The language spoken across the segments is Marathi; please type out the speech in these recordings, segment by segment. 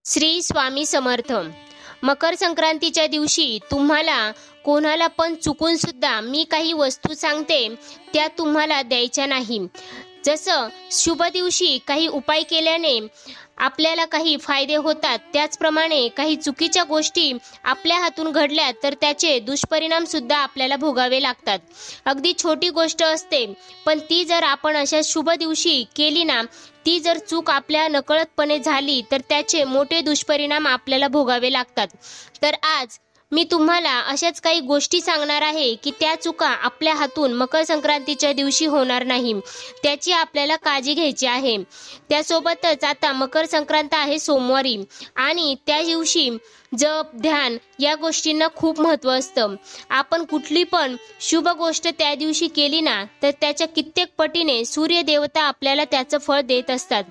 श्री स्वामी समर्थ। मकर संक्रांतीच्या दिवशी तुम्हाला कोणाला पण चुकून सुद्धा मी काही वस्तू सांगते त्या तुम्हाला द्यायच्या नाही। जसं शुभ दिवशी काही उपाय केल्याने आपल्याला काही फायदे होतात, त्याचप्रमाणे काही चुकीच्या गोष्टी आपल्या हातून घडल्या तर त्याचे दुष्परिणाम सुद्धा आपल्याला भोगावे लागतात। अगदी छोटी गोष्ट असते, पण ती जर आपण अशा शुभ दिवशी केली ना, ती जर चूक आपल्या नकळतपणे झाली तर त्याचे मोठे दुष्परिणाम आपल्याला भोगावे लागतात। तर आज मी तुम्हाला अशाच काही गोष्टी सांगणार आहे की त्या चुका आपल्या हातून मकर संक्रांतीच्या दिवशी होणार नाही, त्याची आपल्याला काळजी घ्यायची आहे। त्यासोबतच आता मकर संक्रांत आहे सोमवारी, आणि त्या दिवशी जप ध्यान या गोष्टींना खूप महत्त्व असतं। आपण कुठली पण शुभ गोष्ट त्या दिवशी केली ना, तर त्याच्या कित्येक पटीने सूर्य देवता आपल्याला त्याचं फळ देत असतात।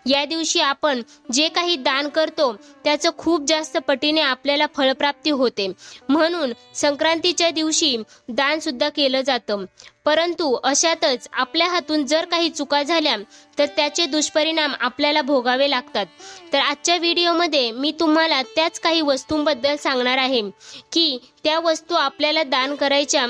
या दिवशी आपण जे काही दान करतो त्याचं खूप जास्त पटीने आपल्याला फळप्राप्ती होते, म्हणून संक्रांतीच्या दिवशी दान सुद्धा केलं जातं। परंतु अशातच आपल्या हातून जर काही चुका झाल्या तर त्याचे दुष्परिणाम आपल्याला भोगावे लागतात। तर आजच्या व्हिडिओमध्ये मी तुम्हाला त्याच काही वस्तूंबद्दल सांगणार आहे की त्या वस्तू आपल्याला दान करायच्या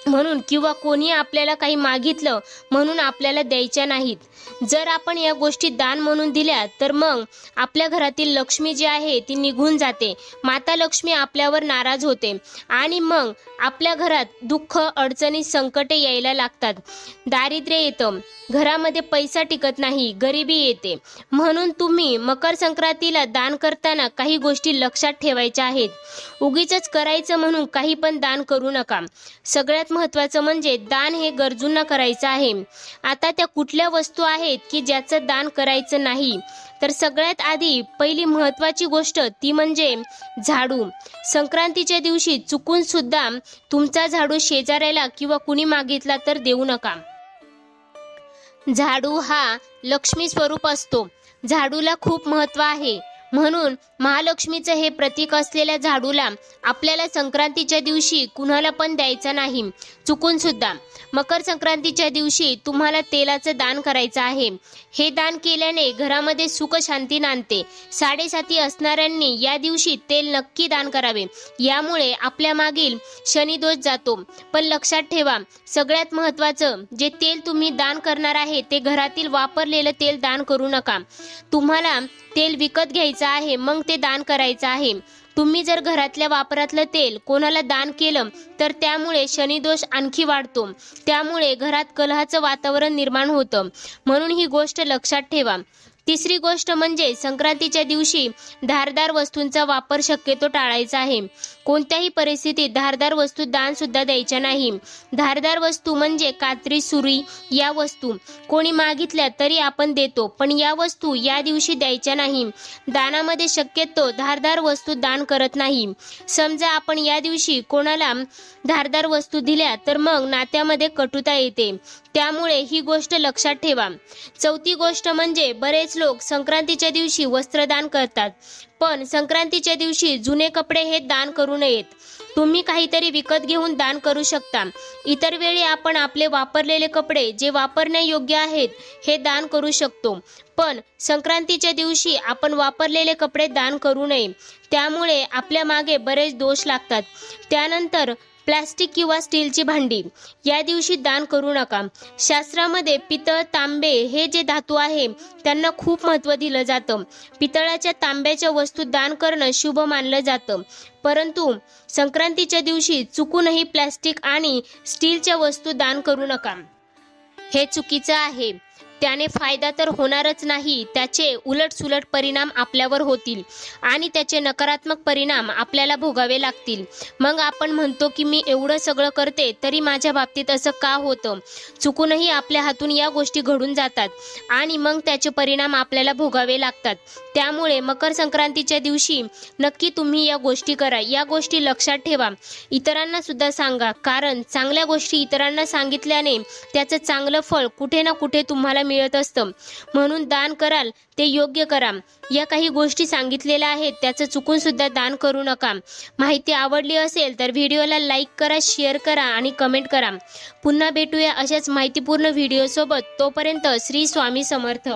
म्हणून किंवा कोणी आपल्याला काही मागितलं म्हणून आपल्याला द्यायच्या नाहीत। जर आपण या गोष्टी दान म्हणून दिल्या तर मग आपल्या घरातील लक्ष्मी जी आहे ती निघून जाते, माता लक्ष्मी आपल्यावर नाराज होते आणि मग आपल्या घरात दुःख अडचणी संकटे यायला लागतात, दारिद्र्य येतं, घरामध्ये पैसा टिकत नाही, गरिबी येते। म्हणून तुम्ही मकर संक्रांतीला दान करताना काही गोष्टी लक्षात ठेवायच्या आहेत। उगीचच करायचं म्हणून काही पण दान करू नका। सगळ्यात महत्त्वाचं म्हणजे दान हे गरजूंना करायचं आहे। आता त्या कुठल्या वस्तू आहेत की ज्याचं दान करायचं नाही, तर सगळ्यात आधी पहिली महत्त्वाची गोष्ट ती म्हणजे झाडू। संक्रांतीच्या दिवशी चुकून सुद्धा तुमचा झाडू शेजाऱ्याला किंवा कुणी मागितला तर देऊ नका। झाडू हा लक्ष्मी स्वरूप असतो, झाडूला खूप महत्त्व आहे, म्हणून महालक्ष्मीचं हे प्रतीक असलेल्या झाडूला आपल्याला संक्रांतीच्या दिवशी कुणाला पण द्यायचं नाही, चुकून सुद्धा। मकर संक्रांतीच्या दिवशी तुम्हाला तेलाचं दान करायचं आहे। हे दान केल्याने घरामध्ये सुख शांती नांदते। साडेसाती असणाऱ्यांनी या दिवशी तेल नक्की दान करावे, यामुळे आपल्या मागील शनी दोष जातो। पण लक्षात ठेवा, सगळ्यात महत्त्वाचं जे तेल तुम्ही दान करणार आहे ते घरातील वापरलेलं तेल दान करू नका। तुम्हाला तेल विकत घ्यायचं आहे, मग ते दान करायचं आहे। तुम्ही जर घरातल्या वापरातलं तेल कोणाला दान केलं तर त्यामुळे शनिदोष आणखी वाढतो, त्यामुळे घरात कलहाचं वातावरण निर्माण होतं, म्हणून ही गोष्ट लक्षात ठेवा। तिसरी गोष्ट म्हणजे संक्रांतीच्या दिवशी धारदार वस्तूंचा वापर शक्यतो टाळायचा आहे। कोणत्याही परिस्थितीत धारदार वस्तू दान सुद्धा द्यायच्या नाही। धारदार वस्तू म्हणजे कात्री, सुरी या वस्तू कोणी मागितल्या तरी आपण देतो, पण या वस्तू या दिवशी द्यायच्या नाही। दानामध्ये शक्यतो धारदार वस्तू दान करत नाही। समजा आपण या दिवशी कोणाला धारदार वस्तू दिल्या तर मग नात्यामध्ये कटुता येते, त्यामुळे ही गोष्ट लक्षात ठेवा। चौथी गोष्ट म्हणजे बरेच लोक संक्रांतीच्या दिवशी वस्त्रदान करतात, पण संक्रांतीच्या दिवशी जुने कपडे हे दान करू नयेत। तुम्ही काहीतरी विकत घेऊन दान करू शकता। इतर वेळी आपण आपले वापरलेले कपडे जे वापरण्यायोग्य आहेत हे दान करू शकतो, पण संक्रांतीच्या दिवशी आपण वापरलेले कपडे दान करू नये, त्यामुळे आपल्या मागे बरेच दोष लागतात। त्यानंतर प्लास्टिक किंवा स्टीलची भांडी या दिवशी दान करू नका। शास्त्रामध्ये पितळ, तांबे हे जे धातू आहे त्यांना खूप महत्त्व दिलं जातं। पितळाच्या, तांब्याच्या वस्तू दान करणं शुभ मानलं जातं, परंतु संक्रांतीच्या दिवशी चुकूनही प्लास्टिक आणि स्टीलच्या वस्तू दान करू नका। हे चुकीचं आहे, त्याने फायदा तर होणारच नाही, त्याचे उलटसुलट परिणाम आपल्यावर होतील आणि त्याचे नकारात्मक परिणाम आपल्याला भोगावे लागतील। मग आपण म्हणतो की मी एवढं सगळं करते तरी माझ्या बाबतीत असं का होतं? चुकूनही आपल्या हातून या गोष्टी घडून जातात आणि मग त्याचे परिणाम आपल्याला भोगावे लागतात। त्यामुळे मकर संक्रांतीच्या दिवशी नक्की तुम्ही या गोष्टी करा, या गोष्टी लक्षात ठेवा, इतरांना सुद्धा सांगा, कारण चांगल्या गोष्टी इतरांना सांगितल्याने त्याचं चांगलं फळ कुठे ना कुठे तुम्हाला मिळत असतं। म्हणून दान कराल ते योग्य करा। या काही गोष्टी सांगितलेल्या आहेत त्याचं चुकून सुद्धा दान करू नका। माहिती आवडली असेल तर व्हिडिओला लाईक करा, शेअर करा आणि कमेंट करा। पुन्हा भेटूया अशाच माहितीपूर्ण व्हिडिओ सोबत, तोपर्यंत श्री स्वामी समर्थ।